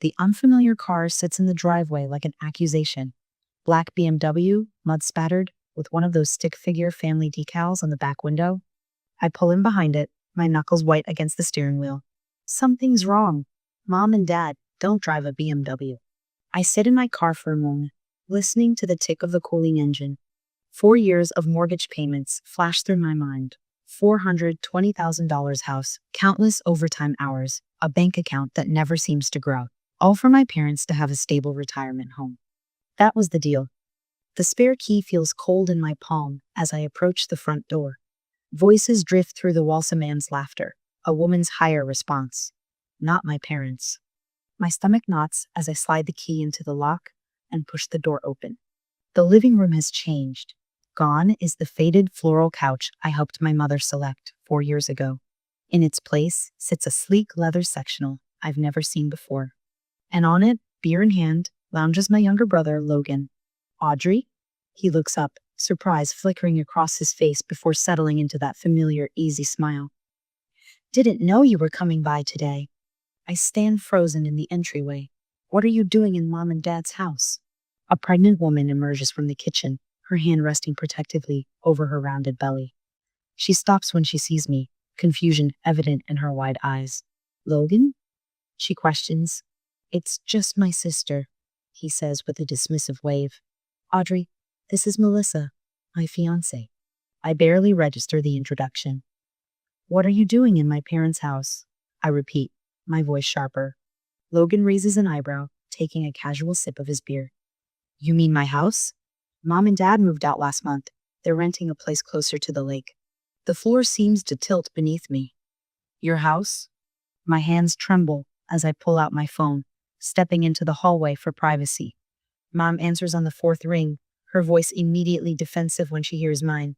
The unfamiliar car sits in the driveway like an accusation. Black BMW, mud spattered, with one of those stick figure family decals on the back window. I pull in behind it, my knuckles white against the steering wheel. Something's wrong. Mom and Dad don't drive a BMW. I sit in my car for a moment, listening to the tick of the cooling engine. 4 years of mortgage payments flash through my mind. $420,000 house, countless overtime hours, a bank account that never seems to grow, all for my parents to have a stable retirement home. That was the deal. The spare key feels cold in my palm as I approach the front door. Voices drift through the waltz, a man's laughter, a woman's higher response. Not my parents. My stomach knots as I slide the key into the lock and push the door open. The living room has changed. Gone is the faded floral couch I helped my mother select 4 years ago. In its place sits a sleek leather sectional I've never seen before. And on it, beer in hand, lounges my younger brother, Logan. Audrey? He looks up, surprise flickering across his face before settling into that familiar, easy smile. Didn't know you were coming by today. I stand frozen in the entryway. What are you doing in Mom and Dad's house? A pregnant woman emerges from the kitchen, her hand resting protectively over her rounded belly. She stops when she sees me, confusion evident in her wide eyes. Logan? She questions. It's just my sister, he says with a dismissive wave. Audrey, this is Melissa, my fiancé. I barely register the introduction. What are you doing in my parents' house? I repeat, my voice sharper. Logan raises an eyebrow, taking a casual sip of his beer. You mean my house? Mom and Dad moved out last month. They're renting a place closer to the lake. The floor seems to tilt beneath me. Your house? My hands tremble as I pull out my phone, stepping into the hallway for privacy. Mom answers on the fourth ring, her voice immediately defensive when she hears mine.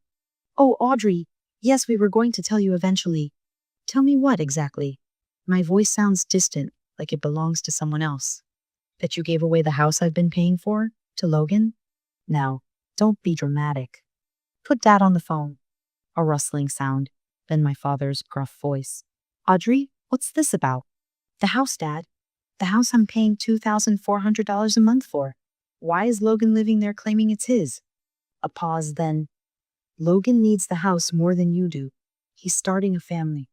Oh, Audrey, yes, we were going to tell you eventually. Tell me what exactly? My voice sounds distant, like it belongs to someone else. That you gave away the house I've been paying for? To Logan? Now, don't be dramatic. Put Dad on the phone. A rustling sound, then my father's gruff voice. Audrey, what's this about? The house, Dad. The house I'm paying $2,400 a month for. Why is Logan living there claiming it's his? A pause, then. Logan needs the house more than you do. He's starting a family.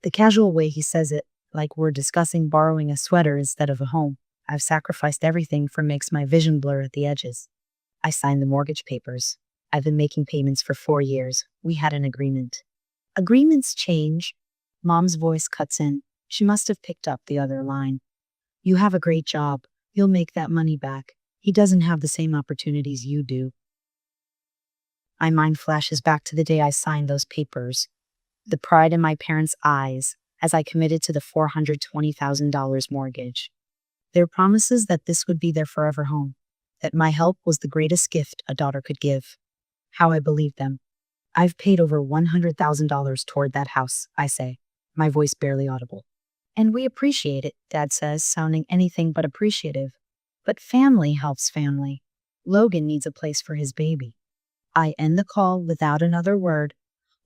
The casual way he says it, like we're discussing borrowing a sweater instead of a home. I've sacrificed everything for makes my vision blur at the edges. I signed the mortgage papers. I've been making payments for 4 years. We had an agreement. Agreements change. Mom's voice cuts in. She must have picked up the other line. You have a great job. You'll make that money back. He doesn't have the same opportunities you do. My mind flashes back to the day I signed those papers. The pride in my parents' eyes as I committed to the $420,000 mortgage. Their promises that this would be their forever home, that my help was the greatest gift a daughter could give. How I believed them. I've paid over $100,000 toward that house, I say, my voice barely audible. And we appreciate it, Dad says, sounding anything but appreciative. But family helps family. Logan needs a place for his baby. I end the call without another word,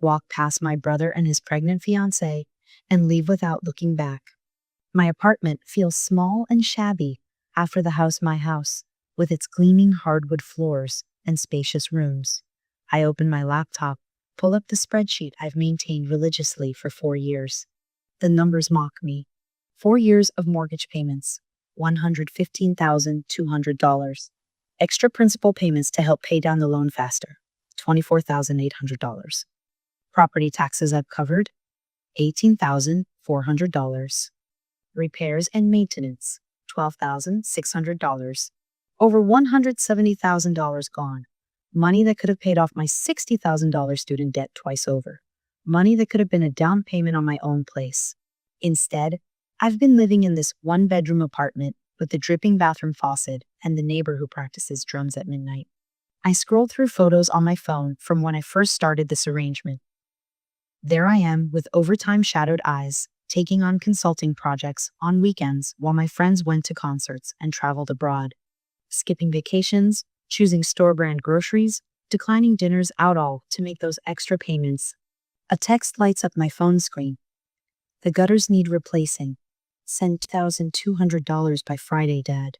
walk past my brother and his pregnant fiancée, and leave without looking back. My apartment feels small and shabby after the house my house, with its gleaming hardwood floors and spacious rooms. I open my laptop, pull up the spreadsheet I've maintained religiously for 4 years. The numbers mock me. 4 years of mortgage payments, $115,200. Extra principal payments to help pay down the loan faster, $24,800. Property taxes I've covered, $18,400. Repairs and maintenance, $12,600. Over $170,000 gone. Money that could have paid off my $60,000 student debt twice over. Money that could have been a down payment on my own place. Instead, I've been living in this one-bedroom apartment with the dripping bathroom faucet and the neighbor who practices drums at midnight. I scroll through photos on my phone from when I first started this arrangement. There I am with overtime-shadowed eyes, taking on consulting projects on weekends while my friends went to concerts and traveled abroad. Skipping vacations, choosing store-brand groceries, declining dinners out all to make those extra payments. A text lights up my phone screen. The gutters need replacing. Send $1,200 by Friday, Dad.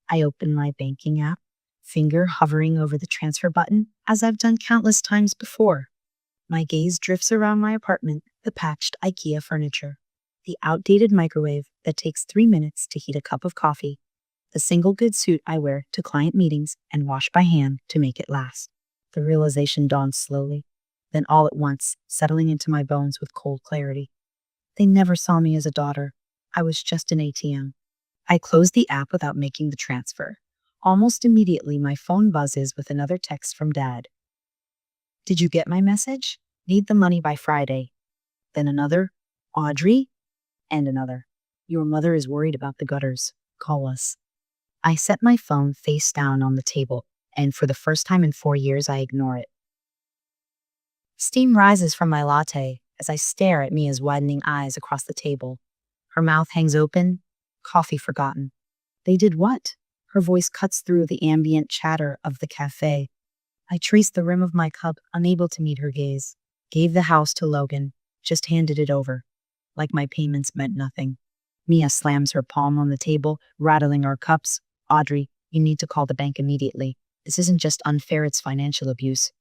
I open my banking app, finger hovering over the transfer button, as I've done countless times before. My gaze drifts around my apartment, the patched IKEA furniture, the outdated microwave that takes 3 minutes to heat a cup of coffee, the single good suit I wear to client meetings and wash by hand to make it last. The realization dawns slowly, then all at once, settling into my bones with cold clarity. They never saw me as a daughter. I was just an ATM. I close the app without making the transfer. Almost immediately, my phone buzzes with another text from Dad. Did you get my message? Need the money by Friday. Then another, Audrey, and another. Your mother is worried about the gutters. Call us. I set my phone face down on the table, and for the first time in 4 years, I ignore it. Steam rises from my latte as I stare at Mia's widening eyes across the table. Her mouth hangs open, coffee forgotten. They did what? Her voice cuts through the ambient chatter of the cafe. I trace the rim of my cup, unable to meet her gaze. Gave the house to Logan, just handed it over. Like my payments meant nothing. Mia slams her palm on the table, rattling our cups. Audrey, you need to call the bank immediately. This isn't just unfair, it's financial abuse.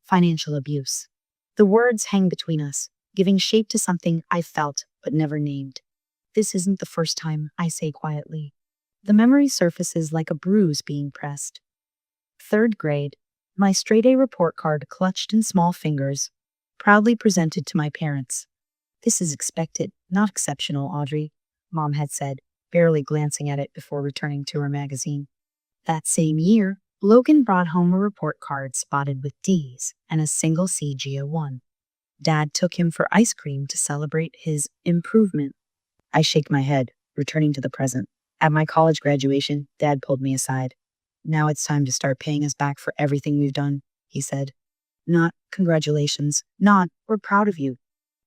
Financial abuse. The words hang between us, giving shape to something I felt but never named. This isn't the first time, I say quietly. The memory surfaces like a bruise being pressed. 3rd grade, my straight-A report card clutched in small fingers, proudly presented to my parents. This is expected, not exceptional, Audrey, Mom had said, barely glancing at it before returning to her magazine. That same year, Logan brought home a report card spotted with D's and a single CGO1. Dad took him for ice cream to celebrate his improvement. I shake my head, returning to the present. At my college graduation, Dad pulled me aside. Now it's time to start paying us back for everything we've done, he said. Not congratulations, not we're proud of you.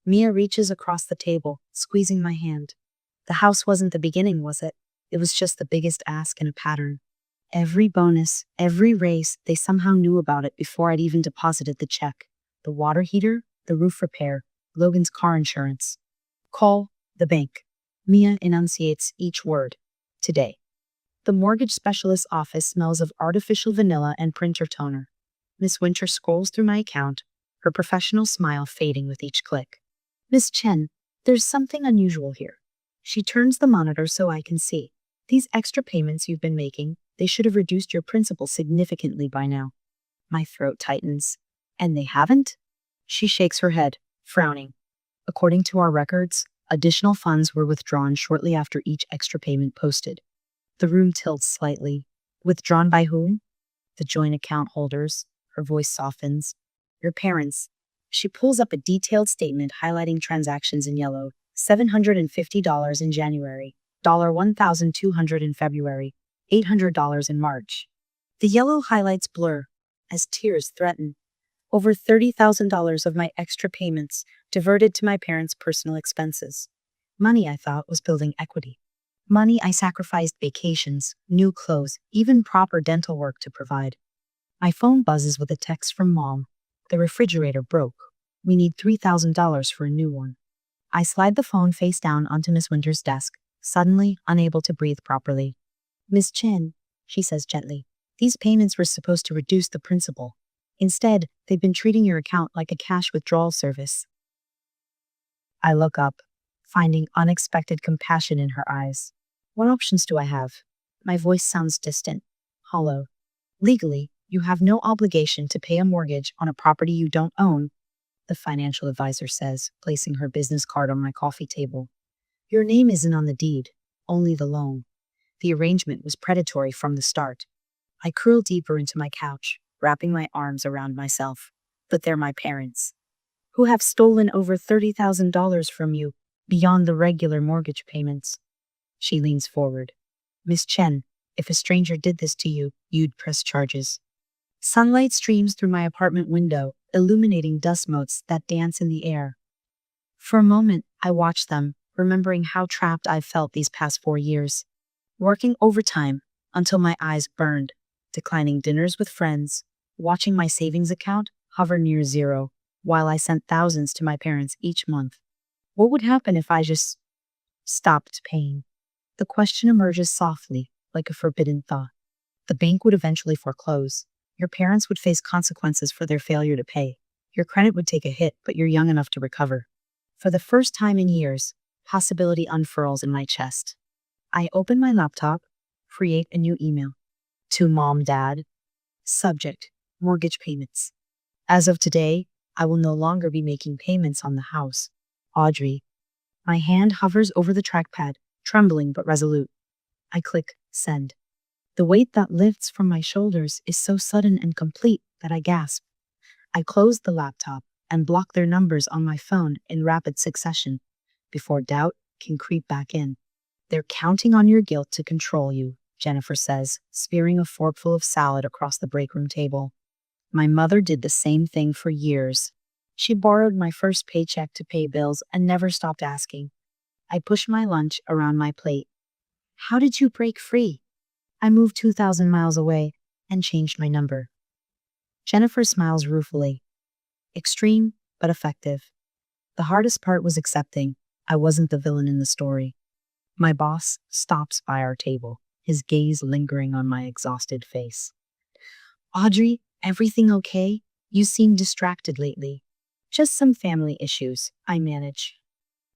Mia reaches across the table, squeezing my hand. The house wasn't the beginning, was it? It was just the biggest ask in a pattern. Every bonus, every raise, they somehow knew about it before I'd even deposited the check. The water heater, the roof repair, Logan's car insurance. Call the bank. Mia enunciates each word. Today. The mortgage specialist's office smells of artificial vanilla and printer toner. Miss Winter scrolls through my account, her professional smile fading with each click. Miss Chen, there's something unusual here. She turns the monitor so I can see. These extra payments you've been making, they should have reduced your principal significantly by now. My throat tightens. And they haven't? She shakes her head, frowning. According to our records, additional funds were withdrawn shortly after each extra payment posted. The room tilts slightly. Withdrawn by whom? The joint account holders. Her voice softens. Your parents. She pulls up a detailed statement highlighting transactions in yellow. $750 in January, $1,200 in February, $800 in March. The yellow highlights blur as tears threaten. Over $30,000 of my extra payments diverted to my parents' personal expenses. Money I thought was building equity. Money I sacrificed vacations, new clothes, even proper dental work to provide. My phone buzzes with a text from Mom. The refrigerator broke. We need $3,000 for a new one. I slide the phone face down onto Miss Winter's desk, suddenly unable to breathe properly. Miss Chen, she says gently, these payments were supposed to reduce the principal. Instead, they've been treating your account like a cash withdrawal service. I look up, finding unexpected compassion in her eyes. What options do I have? My voice sounds distant, hollow. Legally, you have no obligation to pay a mortgage on a property you don't own, the financial advisor says, placing her business card on my coffee table. Your name isn't on the deed, only the loan. The arrangement was predatory from the start. I curl deeper into my couch, wrapping my arms around myself. But they're my parents, who have stolen over $30,000 from you, beyond the regular mortgage payments. She leans forward. Miss Chen, if a stranger did this to you, you'd press charges. Sunlight streams through my apartment window, illuminating dust motes that dance in the air. For a moment, I watch them, remembering how trapped I've felt these past 4 years. Working overtime until my eyes burned, declining dinners with friends, watching my savings account hover near zero, while I sent thousands to my parents each month. What would happen if I just stopped paying. The question emerges softly, like a forbidden thought. The bank would eventually foreclose. Your parents would face consequences for their failure to pay. Your credit would take a hit, but you're young enough to recover. For the first time in years, possibility unfurls in my chest. I open my laptop, create a new email. To Mom, Dad. Subject: mortgage payments. As of today, I will no longer be making payments on the house. Audrey. My hand hovers over the trackpad, trembling but resolute. I click send. The weight that lifts from my shoulders is so sudden and complete that I gasp. I close the laptop and block their numbers on my phone in rapid succession before doubt can creep back in. They're counting on your guilt to control you, Jennifer says, spearing a forkful of salad across the break room table. My mother did the same thing for years. She borrowed my first paycheck to pay bills and never stopped asking. I pushed my lunch around my plate. How did you break free? I moved 2,000 miles away and changed my number. Jennifer smiles ruefully. Extreme, but effective. The hardest part was accepting I wasn't the villain in the story. My boss stops by our table, his gaze lingering on my exhausted face. Audrey, everything okay? You seem distracted lately. Just some family issues, I manage.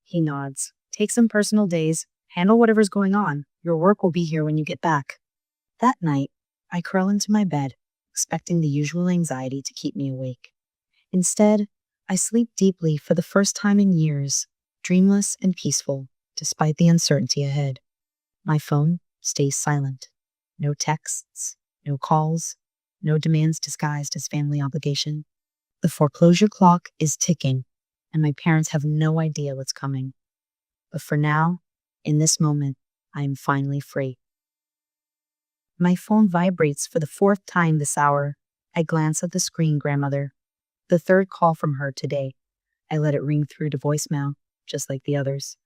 He nods. Take some personal days, handle whatever's going on. Your work will be here when you get back. That night, I curl into my bed, expecting the usual anxiety to keep me awake. Instead, I sleep deeply for the first time in years, dreamless and peaceful, despite the uncertainty ahead. My phone stays silent. No texts, no calls, no demands disguised as family obligation. The foreclosure clock is ticking, and my parents have no idea what's coming. But for now, in this moment, I am finally free. My phone vibrates for the fourth time this hour. I glance at the screen, grandmother. The third call from her today. I let it ring through to voicemail, just like the others.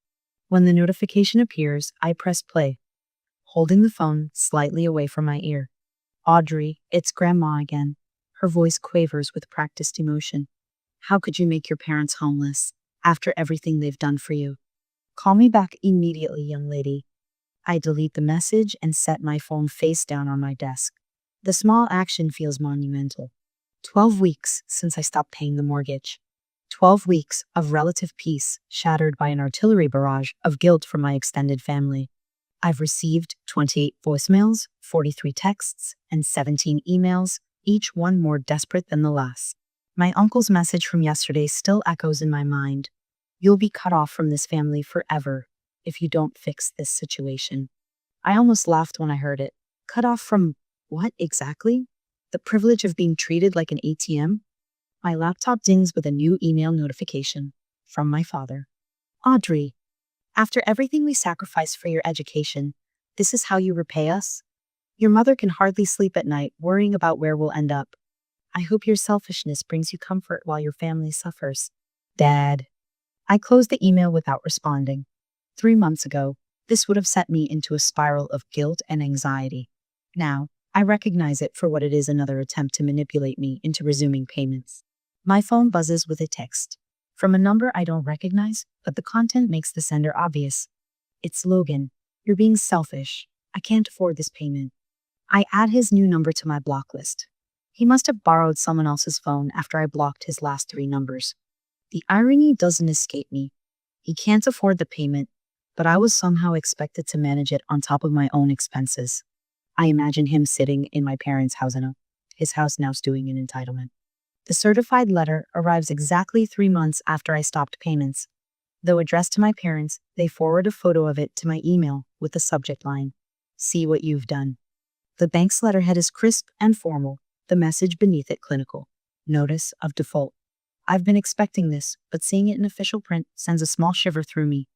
When the notification appears, I press play, holding the phone slightly away from my ear. Audrey, it's Grandma again. Her voice quavers with practiced emotion. How could you make your parents homeless after everything they've done for you? Call me back immediately, young lady. I delete the message and set my phone face down on my desk. The small action feels monumental. 12 weeks since I stopped paying the mortgage. 12 weeks of relative peace shattered by an artillery barrage of guilt from my extended family. I've received 28 voicemails, 43 texts, and 17 emails, each one more desperate than the last. My uncle's message from yesterday still echoes in my mind. You'll be cut off from this family forever if you don't fix this situation. I almost laughed when I heard it. Cut off from what exactly? The privilege of being treated like an ATM? My laptop dings with a new email notification from my father. Audrey, after everything we sacrificed for your education, this is how you repay us? Your mother can hardly sleep at night worrying about where we'll end up. I hope your selfishness brings you comfort while your family suffers. Dad. I closed the email without responding. 3 months ago, this would have set me into a spiral of guilt and anxiety. Now, I recognize it for what it is, another attempt to manipulate me into resuming payments. My phone buzzes with a text from a number I don't recognize, but the content makes the sender obvious. It's Logan. You're being selfish. I can't afford this payment. I add his new number to my block list. He must have borrowed someone else's phone after I blocked his last 3 numbers. The irony doesn't escape me. He can't afford the payment, but I was somehow expected to manage it on top of my own expenses. I imagine him sitting in my parents' house in his house now stewing in entitlement. The certified letter arrives exactly 3 months after I stopped payments. Though addressed to my parents, they forward a photo of it to my email with the subject line, "See what you've done." The bank's letterhead is crisp and formal, the message beneath it clinical. Notice of default. I've been expecting this, but seeing it in official print sends a small shiver through me.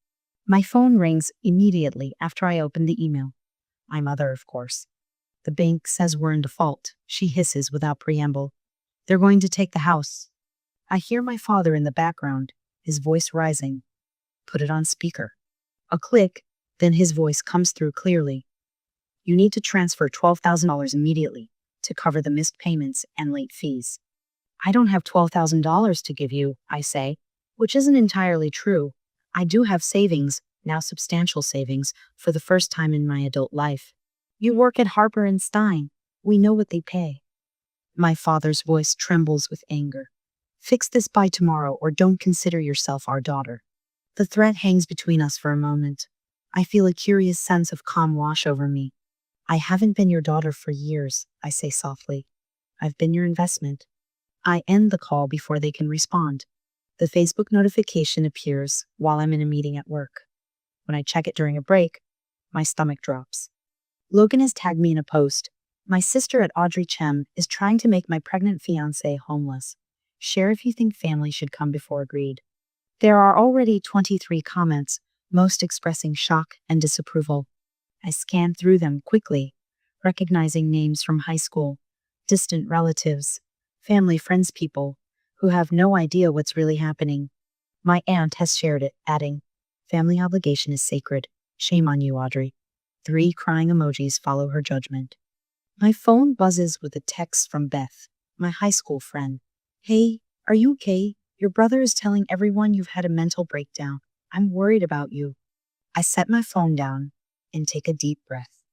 My phone rings immediately after I open the email. My mother, of course. The bank says we're in default, she hisses without preamble. They're going to take the house. I hear my father in the background, his voice rising. Put it on speaker. A click, then his voice comes through clearly. You need to transfer $12,000 immediately to cover the missed payments and late fees. I don't have $12,000 to give you, I say, which isn't entirely true. I do have savings, now substantial savings for the first time in my adult life. You work at Harper and Stein. We know what they pay. My father's voice trembles with anger. Fix this by tomorrow or don't consider yourself our daughter. The threat hangs between us for a moment. I feel a curious sense of calm wash over me. I haven't been your daughter for years, I say softly. I've been your investment. I end the call before they can respond. The Facebook notification appears while I'm in a meeting at work. When I check it during a break, my stomach drops. Logan has tagged me in a post. My sister at Audrey Chem is trying to make my pregnant fiancé homeless. Share if you think family should come before agreed. There are already 23 comments, most expressing shock and disapproval. I scan through them quickly, recognizing names from high school, distant relatives, family friends people who have no idea what's really happening. My aunt has shared it, adding, "Family obligation is sacred. Shame on you, Audrey." 3 crying emojis follow her judgment. My phone buzzes with a text from Beth, my high school friend. "Hey, are you okay? Your brother is telling everyone you've had a mental breakdown. I'm worried about you." I set my phone down and take a deep breath.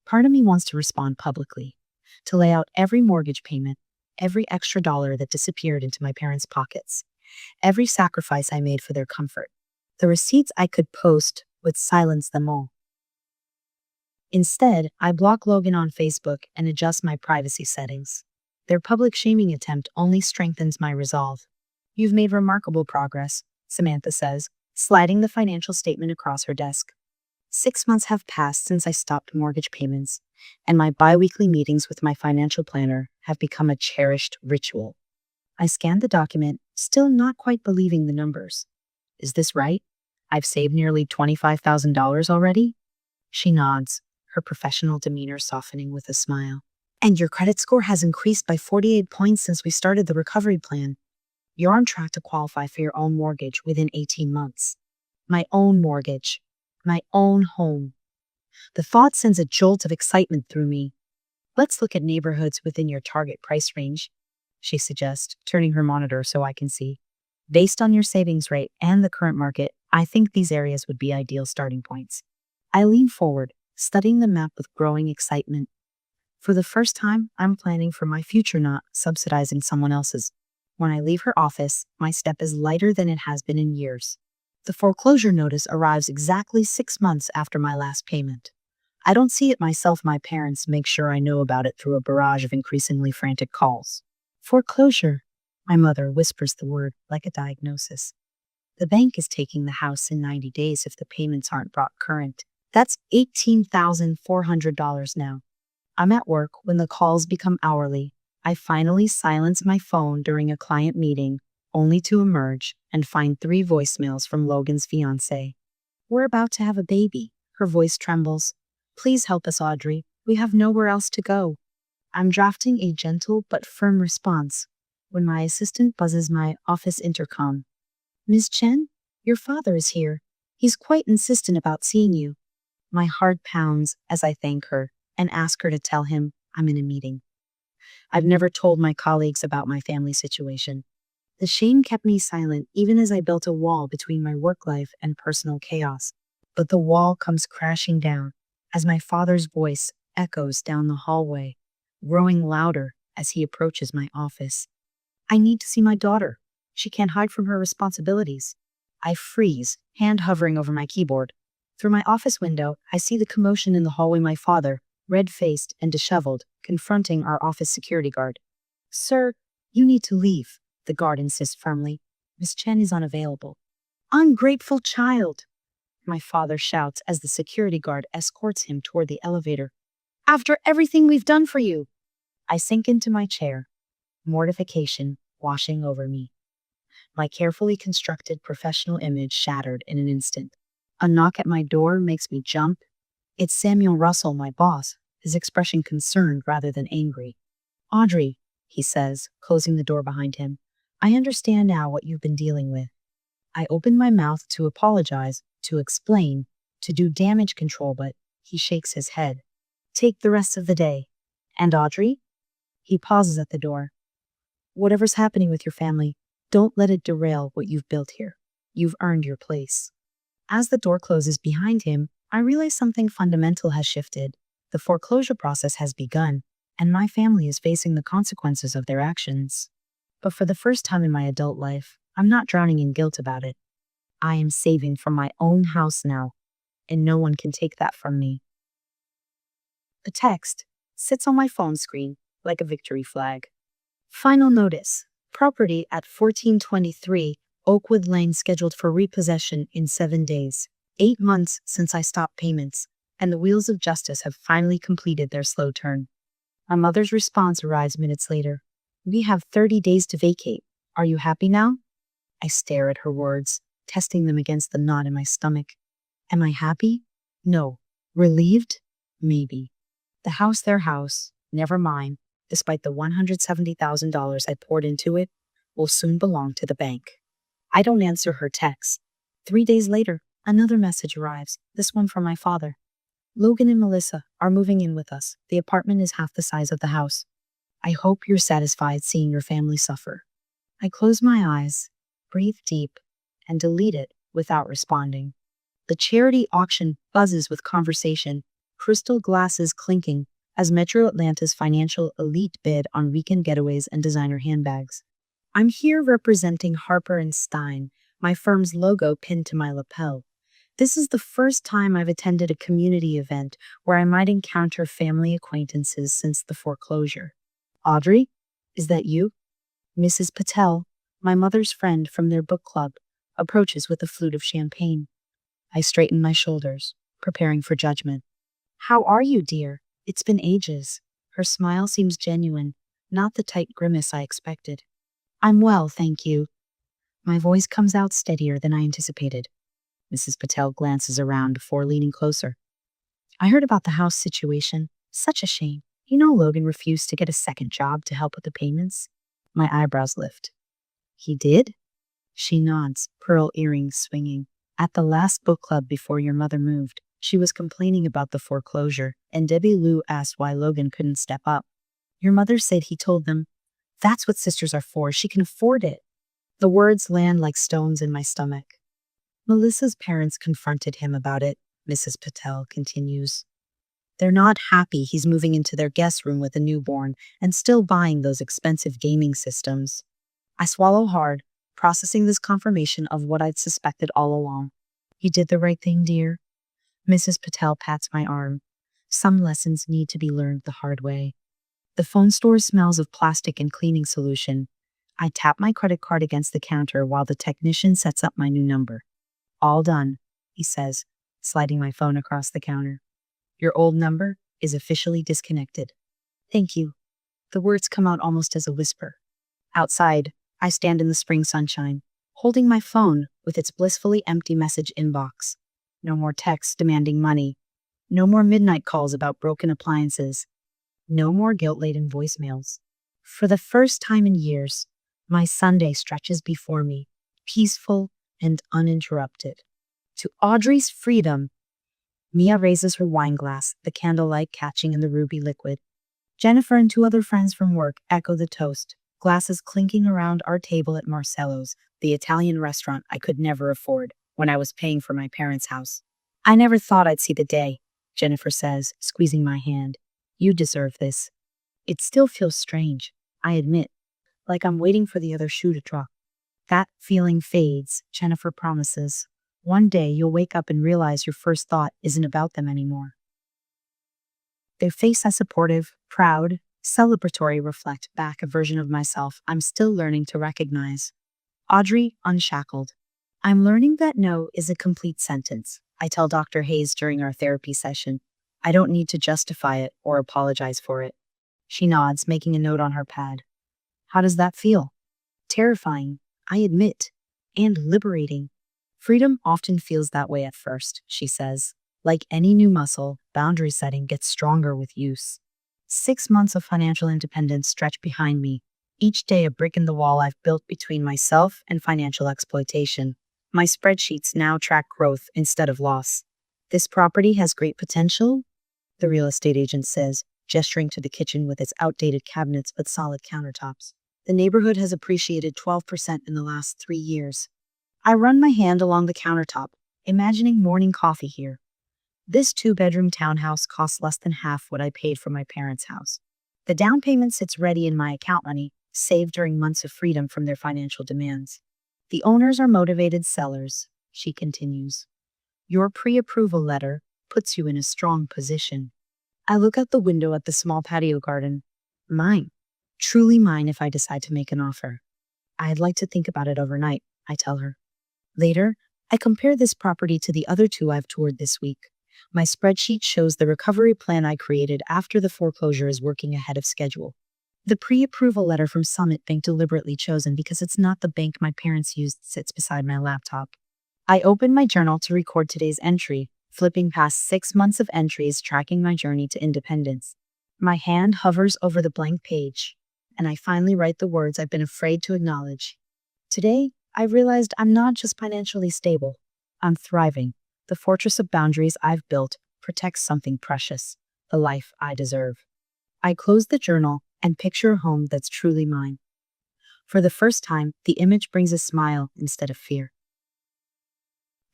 Part of me wants to respond publicly, to lay out every mortgage payment, every extra dollar that disappeared into my parents' pockets, every sacrifice I made for their comfort. The receipts I could post would silence them all. Instead, I block Logan on Facebook and adjust my privacy settings. Their public shaming attempt only strengthens my resolve. "You've made remarkable progress," Samantha says, sliding the financial statement across her desk. 6 months have passed since I stopped mortgage payments, and my bi-weekly meetings with my financial planner have become a cherished ritual. I scanned the document, still not quite believing the numbers. "Is this right? I've saved nearly $25,000 already?" She nods, her professional demeanor softening with a smile. "And your credit score has increased by 48 points since we started the recovery plan. You're on track to qualify for your own mortgage within 18 months. My own mortgage. My own home." The thought sends a jolt of excitement through me. "Let's look at neighborhoods within your target price range," she suggests, turning her monitor so I can see. "Based on your savings rate and the current market, I think these areas would be ideal starting points." I lean forward, studying the map with growing excitement. For the first time, I'm planning for my future, not subsidizing someone else's. When I leave her office, my step is lighter than it has been in years. The foreclosure notice arrives exactly 6 months after my last payment. I don't see it myself. My parents make sure I know about it through a barrage of increasingly frantic calls. "Foreclosure." My mother whispers the word like a diagnosis. "The bank is taking the house in 90 days if the payments aren't brought current. That's $18,400 now." I'm at work when the calls become hourly. I finally silence my phone during a client meeting, only to emerge and find 3 voicemails from Logan's fiancé. "We're about to have a baby." Her voice trembles. "Please help us, Audrey. We have nowhere else to go." I'm drafting a gentle but firm response when my assistant buzzes my office intercom. "Ms. Chen, your father is here. He's quite insistent about seeing you." My heart pounds as I thank her and ask her to tell him I'm in a meeting. I've never told my colleagues about my family situation. The shame kept me silent even as I built a wall between my work life and personal chaos. But the wall comes crashing down as my father's voice echoes down the hallway, growing louder as he approaches my office. "I need to see my daughter. She can't hide from her responsibilities." I freeze, hand hovering over my keyboard. Through my office window, I see the commotion in the hallway. My father, red-faced and disheveled, confronting our office security guard. "Sir, you need to leave," the guard insists firmly. "Miss Chen is unavailable." "Ungrateful child!" my father shouts as the security guard escorts him toward the elevator. "After everything we've done for you!" I sink into my chair, mortification washing over me. My carefully constructed professional image shattered in an instant. A knock at my door makes me jump. It's Samuel Russell, my boss, his expression concerned rather than angry. "Audrey," he says, closing the door behind him, "I understand now what you've been dealing with." I open my mouth to apologize, to explain, to do damage control, but he shakes his head. "Take the rest of the day." "And Audrey?" He pauses at the door. "Whatever's happening with your family, don't let it derail what you've built here. You've earned your place." As the door closes behind him, I realize something fundamental has shifted. The foreclosure process has begun, and my family is facing the consequences of their actions. But for the first time in my adult life, I'm not drowning in guilt about it. I am saving for my own house now, and no one can take that from me. The text sits on my phone screen like a victory flag. Final notice. Property at 1423 Oakwood Lane scheduled for repossession in 7 days. 8 months since I stopped payments, and the wheels of justice have finally completed their slow turn. My mother's response arrives minutes later. We have 30 days to vacate. Are you happy now? I stare at her words, testing them against the knot in my stomach. Am I happy? No. Relieved? Maybe. The house, their house, never mine, despite the $170,000 I poured into it, will soon belong to the bank. I don't answer her texts. 3 days later, another message arrives, this one from my father. Logan and Melissa are moving in with us. The apartment is half the size of the house. I hope you're satisfied seeing your family suffer. I close my eyes, breathe deep, and delete it without responding. The charity auction buzzes with conversation, crystal glasses clinking as Metro Atlanta's financial elite bid on weekend getaways and designer handbags. I'm here representing Harper & Stein, my firm's logo pinned to my lapel. This is the first time I've attended a community event where I might encounter family acquaintances since the foreclosure. Audrey, is that you? Mrs. Patel, my mother's friend from their book club, approaches with a flute of champagne. I straighten my shoulders, preparing for judgment. How are you, dear? It's been ages. Her smile seems genuine, not the tight grimace I expected. I'm well, thank you. My voice comes out steadier than I anticipated. Mrs. Patel glances around before leaning closer. I heard about the house situation. Such a shame. You know Logan refused to get a second job to help with the payments? My eyebrows lift. He did? She nods, pearl earrings swinging. At the last book club before your mother moved, she was complaining about the foreclosure, and Debbie Lou asked why Logan couldn't step up. Your mother said he told them, "That's what sisters are for. She can afford it." The words land like stones in my stomach. Melissa's parents confronted him about it, Mrs. Patel continues. They're not happy he's moving into their guest room with a newborn and still buying those expensive gaming systems. I swallow hard, processing this confirmation of what I'd suspected all along. You did the right thing, dear. Mrs. Patel pats my arm. Some lessons need to be learned the hard way. The phone store smells of plastic and cleaning solution. I tap my credit card against the counter while the technician sets up my new number. All done, he says, sliding my phone across the counter. Your old number is officially disconnected. Thank you. The words come out almost as a whisper. Outside, I stand in the spring sunshine, holding my phone with its blissfully empty message inbox. No more texts demanding money. No more midnight calls about broken appliances. No more guilt-laden voicemails. For the first time in years, my Sunday stretches before me, peaceful and uninterrupted. To Audrey's freedom. Mia raises her wine glass, the candlelight catching in the ruby liquid. Jennifer and 2 other friends from work echo the toast, glasses clinking around our table at Marcello's, the Italian restaurant I could never afford when I was paying for my parents' house. I never thought I'd see the day, Jennifer says, squeezing my hand. You deserve this. It still feels strange, I admit, like I'm waiting for the other shoe to drop. That feeling fades, Jennifer promises. One day you'll wake up and realize your first thought isn't about them anymore. Their face as supportive, proud, celebratory reflect back a version of myself I'm still learning to recognize. Audrey unshackled. I'm learning that no is a complete sentence, I tell Dr. Hayes during our therapy session. I don't need to justify it or apologize for it. She nods, making a note on her pad. How does that feel? Terrifying, I admit, and liberating. Freedom often feels that way at first, she says. Like any new muscle, boundary setting gets stronger with use. 6 months of financial independence stretch behind me, each day a brick in the wall I've built between myself and financial exploitation. My spreadsheets now track growth instead of loss. This property has great potential, the real estate agent says, gesturing to the kitchen with its outdated cabinets but solid countertops. The neighborhood has appreciated 12% in the last 3 years. I run my hand along the countertop, imagining morning coffee here. This two-bedroom townhouse costs less than half what I paid for my parents' house. The down payment sits ready in my account money, saved during months of freedom from their financial demands. The owners are motivated sellers, she continues. Your pre-approval letter puts you in a strong position. I look out the window at the small patio garden. Mine. Truly mine if I decide to make an offer. I'd like to think about it overnight, I tell her. Later, I compare this property to the other two I've toured this week. My spreadsheet shows the recovery plan I created after the foreclosure is working ahead of schedule. The pre-approval letter from Summit Bank, deliberately chosen because it's not the bank my parents used, sits beside my laptop. I open my journal to record today's entry, flipping past 6 months of entries tracking my journey to independence. My hand hovers over the blank page, and I finally write the words I've been afraid to acknowledge. Today, I realized I'm not just financially stable. I'm thriving. The fortress of boundaries I've built protects something precious, the life I deserve. I close the journal and picture a home that's truly mine. For the first time, the image brings a smile instead of fear.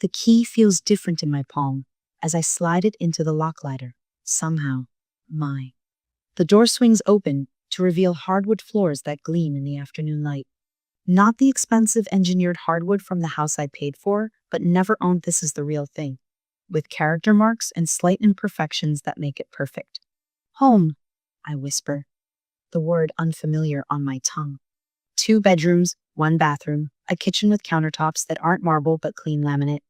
The key feels different in my palm as I slide it into the lock lighter. Somehow, mine. The door swings open to reveal hardwood floors that gleam in the afternoon light. Not the expensive engineered hardwood from the house I paid for, but never owned. This is the real thing, with character marks and slight imperfections that make it perfect. Home, I whisper, the word unfamiliar on my tongue. 2 bedrooms, 1 bathroom, a kitchen with countertops that aren't marble but clean laminate.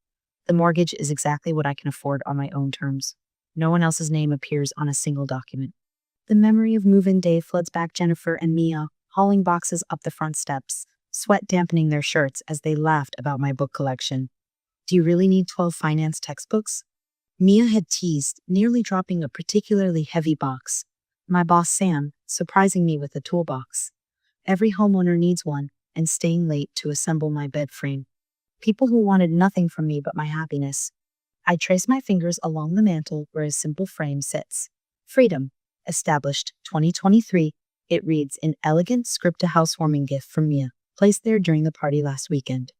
The mortgage is exactly what I can afford on my own terms. No one else's name appears on a single document. The memory of move-in day floods back. Jennifer and Mia hauling boxes up the front steps, sweat dampening their shirts as they laughed about my book collection. Do you really need 12 finance textbooks? Mia had teased, nearly dropping a particularly heavy box. My boss Sam, surprising me with a toolbox. Every homeowner needs one, and staying late to assemble my bed frame. People who wanted nothing from me but my happiness. I trace my fingers along the mantel where a simple frame sits. Freedom. Established 2023. It reads, an elegant script, a housewarming gift from Mia, placed there during the party last weekend.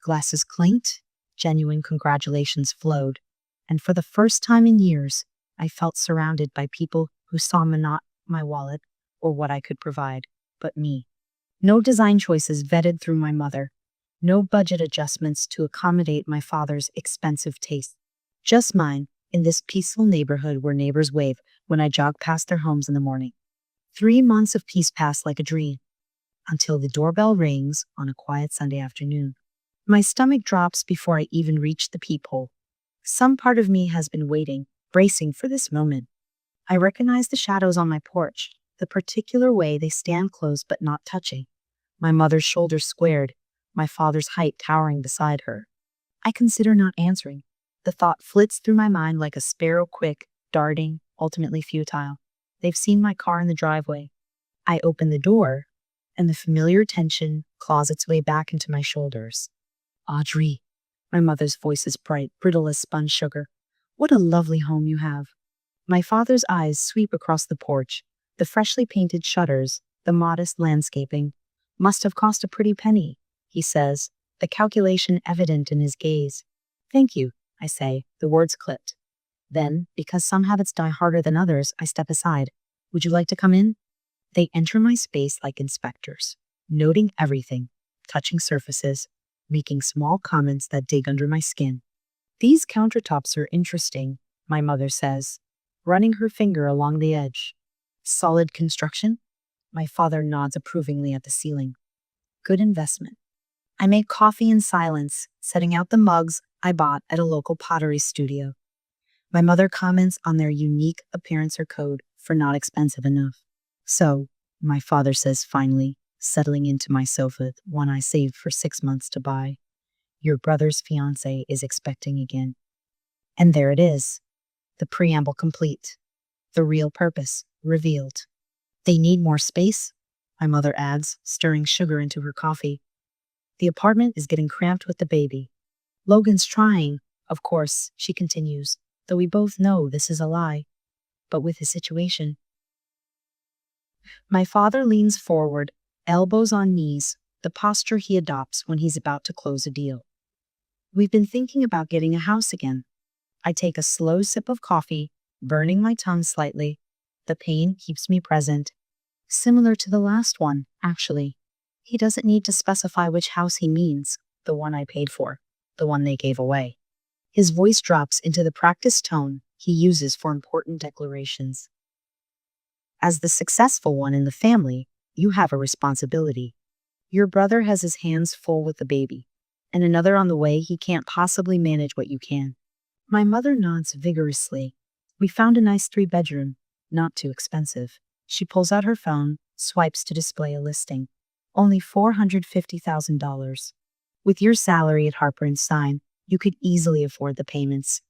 Glasses clinked, genuine congratulations flowed, and for the first time in years, I felt surrounded by people who saw not my wallet or what I could provide, but me. No design choices vetted through my mother. No budget adjustments to accommodate my father's expensive taste. Just mine, in this peaceful neighborhood where neighbors wave when I jog past their homes in the morning. 3 months of peace pass like a dream, until the doorbell rings on a quiet Sunday afternoon. My stomach drops before I even reach the peephole. Some part of me has been waiting, bracing for this moment. I recognize the shadows on my porch, the particular way they stand close but not touching. My mother's shoulders squared, my father's height towering beside her. I consider not answering. The thought flits through my mind like a sparrow, quick, darting, ultimately futile. They've seen my car in the driveway. I open the door, and the familiar tension claws its way back into my shoulders. Audrey, my mother's voice is bright, brittle as spun sugar. What a lovely home you have. My father's eyes sweep across the porch, the freshly painted shutters, the modest landscaping. Must have cost a pretty penny, he says, the calculation evident in his gaze. Thank you, I say, the words clipped. Then, because some habits die harder than others, I step aside. Would you like to come in? They enter my space like inspectors, noting everything, touching surfaces, making small comments that dig under my skin. These countertops are interesting, my mother says, running her finger along the edge. Solid construction? My father nods approvingly at the ceiling. Good investment. I make coffee in silence, setting out the mugs I bought at a local pottery studio. My mother comments on their unique appearance or code for not expensive enough. So, my father says finally, settling into my sofa, one I saved for 6 months to buy. Your brother's fiancé is expecting again. And there it is. The preamble complete. The real purpose revealed. They need more space, my mother adds, stirring sugar into her coffee. The apartment is getting cramped with the baby. Logan's trying, of course, she continues, though we both know this is a lie. But with his situation. My father leans forward, elbows on knees, the posture he adopts when he's about to close a deal. We've been thinking about getting a house again. I take a slow sip of coffee, burning my tongue slightly. The pain keeps me present. Similar to the last one, actually. He doesn't need to specify which house he means, the one I paid for, the one they gave away. His voice drops into the practiced tone he uses for important declarations. As the successful one in the family, you have a responsibility. Your brother has his hands full with the baby, and another on the way. He can't possibly manage what you can. My mother nods vigorously. We found a nice 3-bedroom, not too expensive. She pulls out her phone, swipes to display a listing. Only $450,000. With your salary at Harper & Stein, you could easily afford the payments.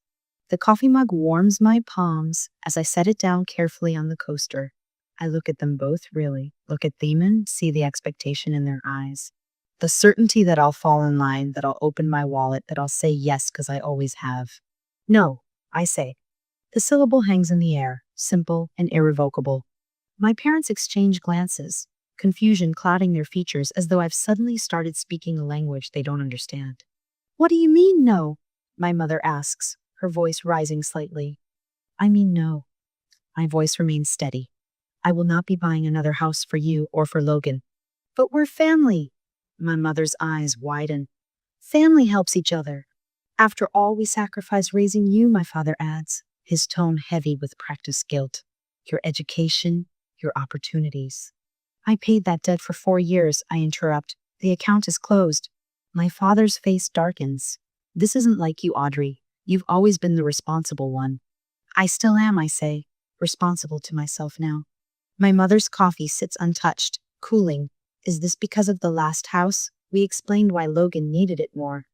The coffee mug warms my palms as I set it down carefully on the coaster. I look at them both really, look at Theman, see the expectation in their eyes. The certainty that I'll fall in line, that I'll open my wallet, that I'll say yes because I always have. No, I say. The syllable hangs in the air, simple and irrevocable. My parents exchange glances, confusion clouding their features as though I've suddenly started speaking a language they don't understand. What do you mean, no? My mother asks, her voice rising slightly. I mean no. My voice remains steady. I will not be buying another house for you or for Logan. But we're family. My mother's eyes widen. Family helps each other. After all we sacrificed raising you, my father adds, his tone heavy with practiced guilt. Your education, your opportunities. I paid that debt for 4 years, I interrupt. The account is closed. My father's face darkens. This isn't like you, Audrey. You've always been the responsible one. I still am, I say, responsible to myself now. My mother's coffee sits untouched, cooling. Is this because of the last house? We explained why Logan needed it more.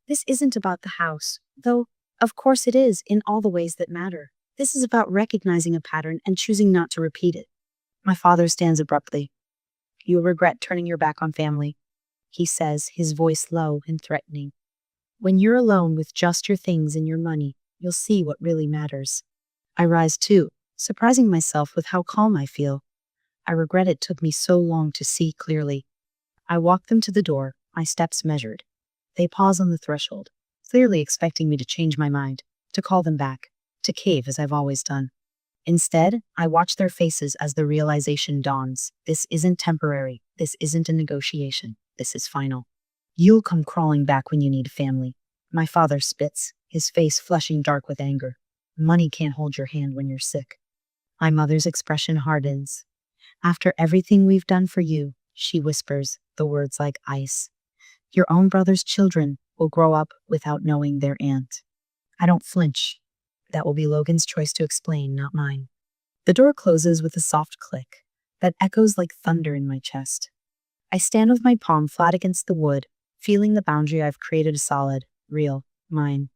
This isn't about the house, though, of course it is, in all the ways that matter. This is about recognizing a pattern and choosing not to repeat it. My father stands abruptly. You'll regret turning your back on family, he says, his voice low and threatening. When you're alone with just your things and your money, you'll see what really matters. I rise too, surprising myself with how calm I feel. I regret it took me so long to see clearly. I walk them to the door, my steps measured. They pause on the threshold, clearly expecting me to change my mind, to call them back, to cave as I've always done. Instead, I watch their faces as the realization dawns. This isn't temporary. This isn't a negotiation. This is final. You'll come crawling back when you need a family. My father spits, his face flushing dark with anger. Money can't hold your hand when you're sick. My mother's expression hardens. After everything we've done for you, she whispers, the words like ice. Your own brother's children will grow up without knowing their aunt. I don't flinch. That will be Logan's choice to explain, not mine. The door closes with a soft click that echoes like thunder in my chest. I stand with my palm flat against the wood, feeling the boundary I've created a solid, real, mine.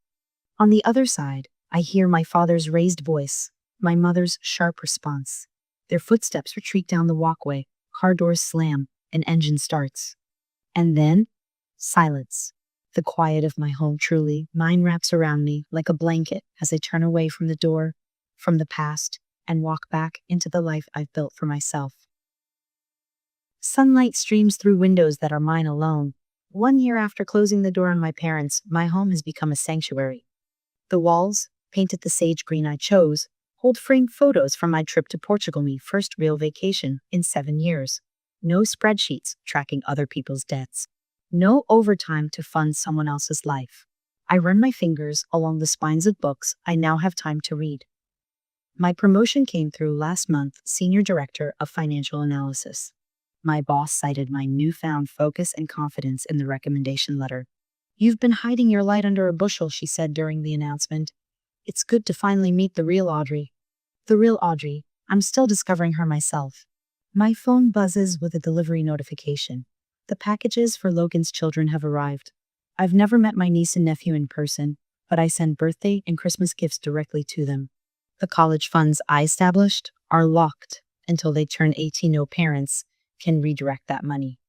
On the other side, I hear my father's raised voice, my mother's sharp response. Their footsteps retreat down the walkway, car doors slam, an engine starts. And then, silence. The quiet of my home truly, mine wraps around me like a blanket as I turn away from the door, from the past, and walk back into the life I've built for myself. Sunlight streams through windows that are mine alone. 1 year after closing the door on my parents, my home has become a sanctuary. The walls, painted the sage green I chose, hold framed photos from my trip to Portugal, my first real vacation in 7 years. No spreadsheets tracking other people's debts. No overtime to fund someone else's life. I run my fingers along the spines of books I now have time to read. My promotion came through last month, Senior Director of Financial Analysis. My boss cited my newfound focus and confidence in the recommendation letter. You've been hiding your light under a bushel, she said during the announcement. It's good to finally meet the real Audrey. The real Audrey. I'm still discovering her myself. My phone buzzes with a delivery notification. The packages for Logan's children have arrived. I've never met my niece and nephew in person, but I send birthday and Christmas gifts directly to them. The college funds I established are locked until they turn 18. No parents can redirect that money.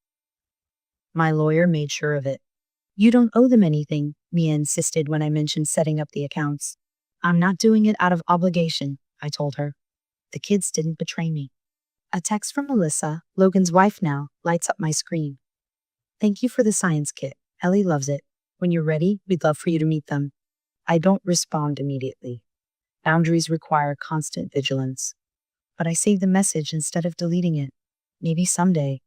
My lawyer made sure of it. You don't owe them anything, Mia insisted when I mentioned setting up the accounts. I'm not doing it out of obligation, I told her. The kids didn't betray me. A text from Melissa, Logan's wife now, lights up my screen. Thank you for the science kit. Ellie loves it. When you're ready, we'd love for you to meet them. I don't respond immediately. Boundaries require constant vigilance. But I save the message instead of deleting it. Maybe someday.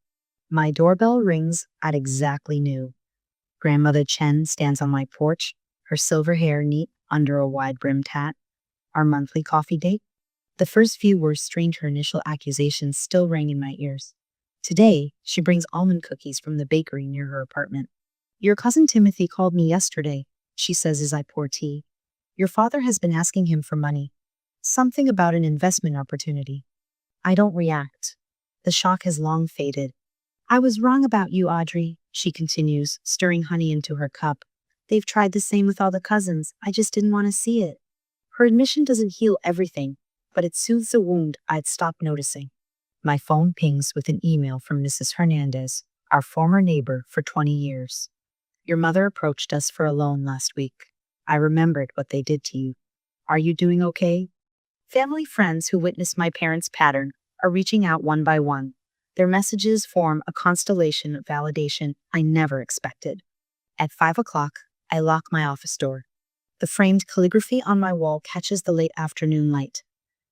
My doorbell rings at exactly noon. Grandmother Chen stands on my porch, her silver hair neat under a wide-brimmed hat. Our monthly coffee date? The first few words strained her initial accusations still rang in my ears. Today, she brings almond cookies from the bakery near her apartment. Your cousin Timothy called me yesterday, she says as I pour tea. Your father has been asking him for money. Something about an investment opportunity. I don't react. The shock has long faded. I was wrong about you, Audrey, she continues, stirring honey into her cup. They've tried the same with all the cousins. I just didn't want to see it. Her admission doesn't heal everything, but it soothes a wound I'd stopped noticing. My phone pings with an email from Mrs. Hernandez, our former neighbor for 20 years. Your mother approached us for a loan last week. I remembered what they did to you. Are you doing okay? Family friends who witnessed my parents' pattern are reaching out one by one. Their messages form a constellation of validation I never expected. At 5 o'clock, I lock my office door. The framed calligraphy on my wall catches the late afternoon light.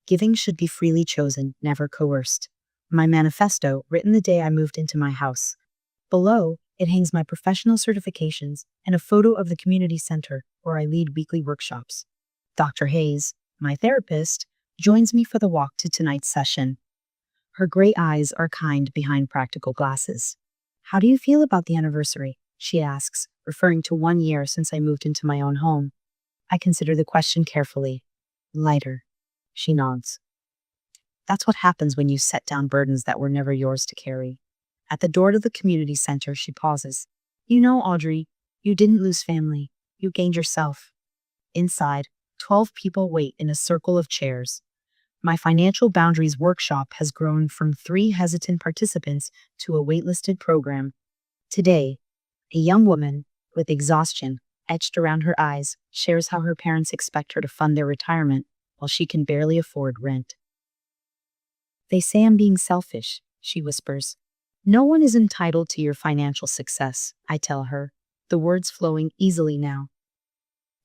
Giving should be freely chosen, never coerced. My manifesto, written the day I moved into my house. Below, it hangs my professional certifications and a photo of the community center where I lead weekly workshops. Dr. Hayes, my therapist, joins me for the walk to tonight's session. Her gray eyes are kind behind practical glasses. How do you feel about the anniversary? She asks, referring to 1 year since I moved into my own home. I consider the question carefully. Lighter. She nods. That's what happens when you set down burdens that were never yours to carry. At the door to the community center, she pauses. You know, Audrey, you didn't lose family. You gained yourself. Inside, 12 people wait in a circle of chairs. My financial boundaries workshop has grown from 3 hesitant participants to a waitlisted program. Today, a young woman, with exhaustion etched around her eyes, shares how her parents expect her to fund their retirement while she can barely afford rent. They say I'm being selfish, she whispers. No one is entitled to your financial success, I tell her, the words flowing easily now.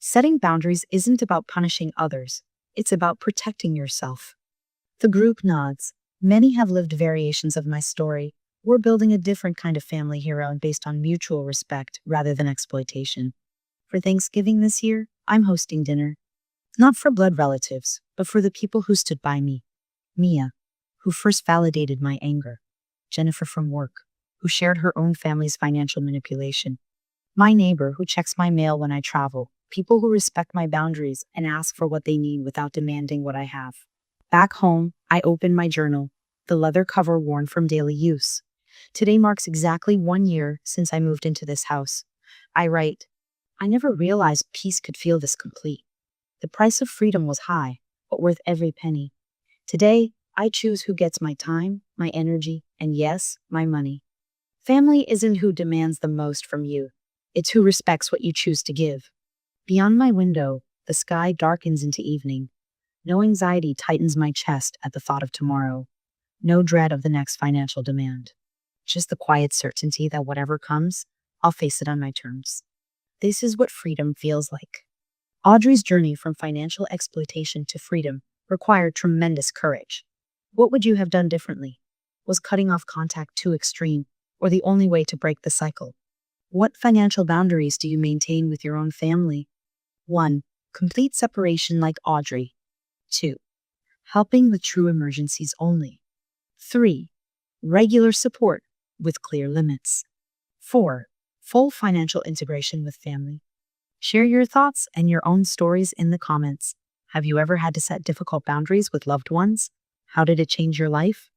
Setting boundaries isn't about punishing others, it's about protecting yourself. The group nods. Many have lived variations of my story. We're building a different kind of family hero based on mutual respect rather than exploitation. For Thanksgiving this year, I'm hosting dinner. Not for blood relatives, but for the people who stood by me. Mia, who first validated my anger. Jennifer from work, who shared her own family's financial manipulation. My neighbor, who checks my mail when I travel. People who respect my boundaries and ask for what they need without demanding what I have. Back home, I open my journal, the leather cover worn from daily use. Today marks exactly 1 year since I moved into this house. I write, I never realized peace could feel this complete. The price of freedom was high, but worth every penny. Today, I choose who gets my time, my energy, and yes, my money. Family isn't who demands the most from you. It's who respects what you choose to give. Beyond my window, the sky darkens into evening. No anxiety tightens my chest at the thought of tomorrow. No dread of the next financial demand. Just the quiet certainty that whatever comes, I'll face it on my terms. This is what freedom feels like. Audrey's journey from financial exploitation to freedom required tremendous courage. What would you have done differently? Was cutting off contact too extreme, or the only way to break the cycle? What financial boundaries do you maintain with your own family? 1. Complete separation like Audrey. 2. Helping with true emergencies only. 3. Regular support with clear limits. 4. Full financial integration with family. Share your thoughts and your own stories in the comments. Have you ever had to set difficult boundaries with loved ones? How did it change your life?